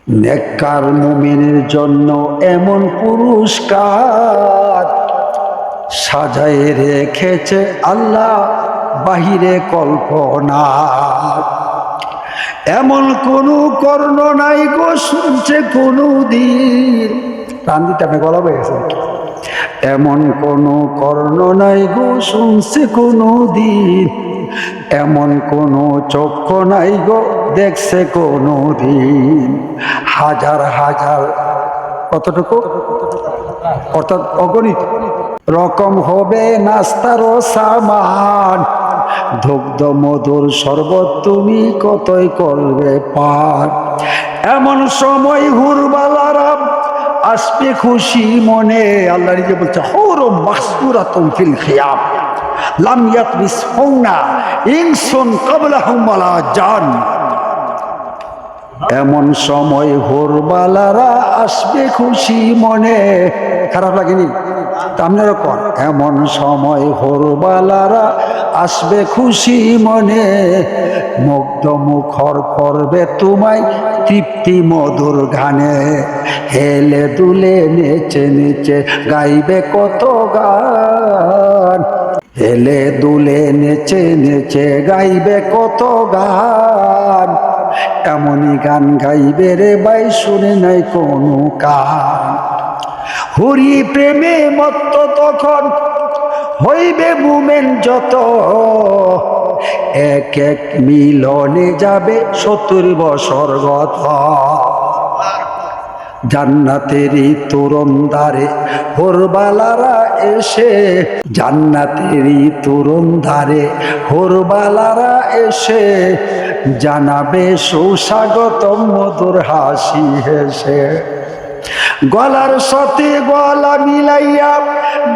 নেককার মুমিনের জন্য এমন পুরস্কার সাজায় রেখেছে আল্লাহ বাহিরে কল্পনা। এমন কোন কর্ণ নাই গো শুনছে কোনো দিন। প্রাণ দিতে আপনি গলা বয়ে গেছেন। এমন কোন কর্ণ নাই গো শুনছে কোনো দিন, এমন কোন চক্ষু নাই গো দেখছে কোনো দিন। হাজার হাজার কতটুকু অর্থাৎ অগণিত রকম হবে নাস্তার সামান, দুগ্ধ মধুর শরবত তুমি কতই করবে পান। এমন সময় হুরবালারা আসবে খুশি মনে। আল্লাহ নিজে বলছে হুর মাসকুরাতুন ফিল খিয়াম লাম ইয়াতমিসহুন্না ইনসুন ক্বাবলাহুম ওয়ালা জান। এমন সময় হুরবালারা আসবে খুশি মনে। খারাপ লাগেনি? আপনারা কোন এমন সময় হুরবালারা আসবে খুশি মনে, মুগ্ধ মুখর করবে তোমায় তৃপ্তি মধুর গানে। হেলে দুলে নেচে নেচে গাইবে কত গান, হেলে দুলে নেচে নেচে গাইবে কত গান। এমনই গান গাইবে রে ভাই শুনে নাই কোনো কান। হরি প্রেমে মত্ত তখন হইবে মুমেন যত, এক এক মিলনে যাবে 70 বছর গত। জান্নাতেরই তরুণ দ্বারে হুরবালারা এসে, জান্নাতেরই তরুণ ধারে হুরবালারা এসে জানাবে সুস্বাগতম মধুর হাসি হেসে। গলার সাথে গলা মিলাইয়া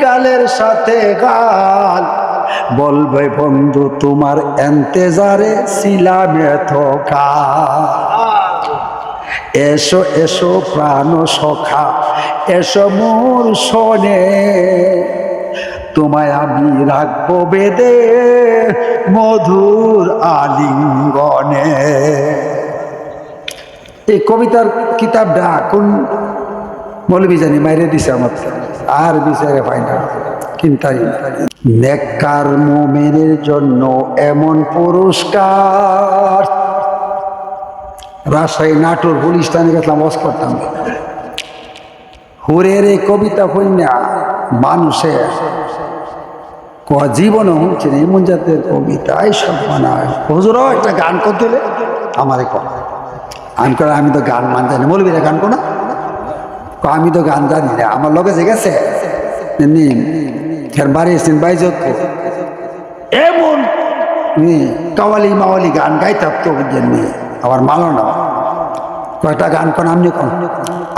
গালের সাথে গাল বলবে বন্ধু তোমার এন্তেজারে ছিলাম এতকাল। এসো এসো প্রাণ সখা এসো মোর শোনে, তোমায় আমি রাখবো বেদে মধুর আলিঙ্গনে। এই কবিতার কিতাবটা কোন মৌলবি জানি মাইরে দিছে আমার, আর বিচারে পাই না কিনতাই। নেককার মুমিনের জন্য এমন পুরস্কার। রাজশাহী নাটোর পুলিশ থানে গেছিলাম, ওয়াজ করতাম। হুরের এই কবিতা কইনা মানুষের জীবনে হচ্ছে না এমন জাতের কবিতা। এইসব বানায় হুজুরও একটা গান করতে হলে আমারে কর। আমি করে আমি তো গান মান জানি, বলবি না গান কো না? আমি তো গান জানি না। আমার লগে যে গেছে বাড়ি এসছেন বাইজত এমন কাওয়ালি মাওয়ালি গান গাইতাম তো বুঝেননি। আমার মালো না কয়টা গান কোন আমি কোন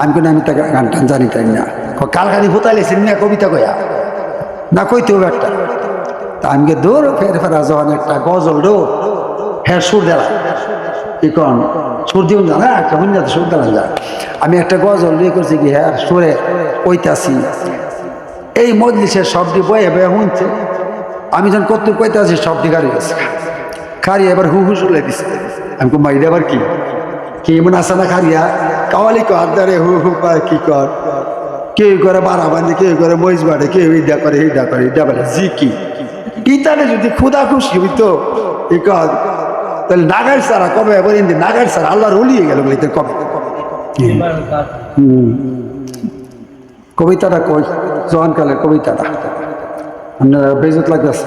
আমি কোন আমি গান টান জানি তাই না। কালকানি ভোতাইলেছেন না কবিতা কয়া না কইতে হবে একটা। তা আমি দৌড় ফের ফেরা যখন একটা গজল দৌড় হ্যাঁ সুর দেলা কি কন সুর দিউন জানা একটা হুন্যাতে সুর দেলা যায়। আমি একটা গজল দিয়ে করছি কি হ্যাঁ সুরে কইতাছি। এই মজলিসের শব্দ বয়ে বয়ে শুনছে। আমি যখন কত কইতাছি শব্দ গাড়ি গেছে খারি এবার হু হু চলে দিছে। আমি মাইরে আবার কি কি এমন আসা না খারিয়া কাওয়ালি কর দারে হু হু পায় কি কর, কেউ করে বাড়া বান্ধে, কেউ করে মহিষ বাড়ে, কেউ ইডা করে ইডা করে ইডা বলে জি কি ইতারে যদি খুদা খুশি হইতো এই কর তাহলে নাগার সারা কবে এবার ইন্দি নাগার সারা আল্লাহর হলিয়ে গেল বলিতে কবে। কবিতাটা কই জোয়ানকালের কবিতাটা আপনার বেজত লাগতেছে।